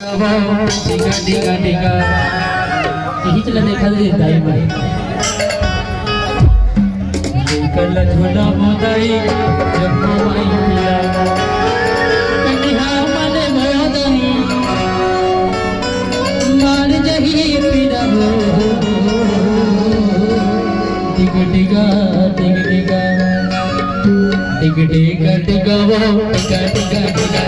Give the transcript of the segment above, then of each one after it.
टिका टिका टिका यही चला देखा देता है भाई कल झोला मोदाई जब माई पिया कन्या मने मोदाई मान जही पिरा हो टिका टिका टिका टिका टिका टिका टिका वो टिका टिका टिका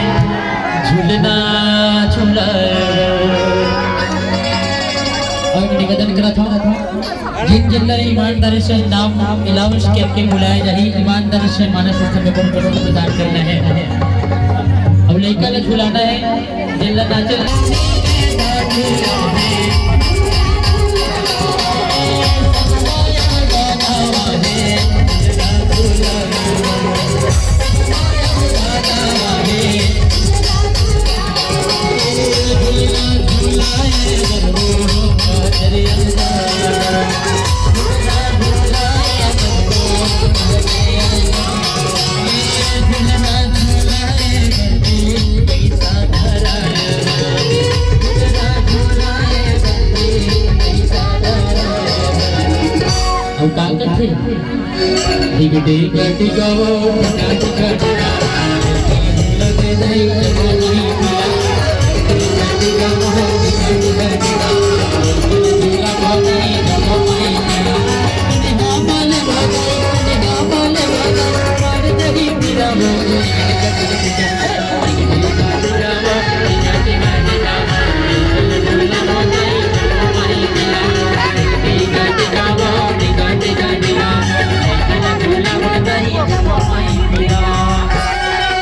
झूलना झूला और निवेदन करा था जिन जिल्ला ईमानदारी से नाम इलावश के बुलाए जाही ईमानदारी से मानस में करोड़ प्रदान करना है। अब लड़का ने झुलाना है जिल्ला नाचे टिका टिका टिका वो टिका टिका टिका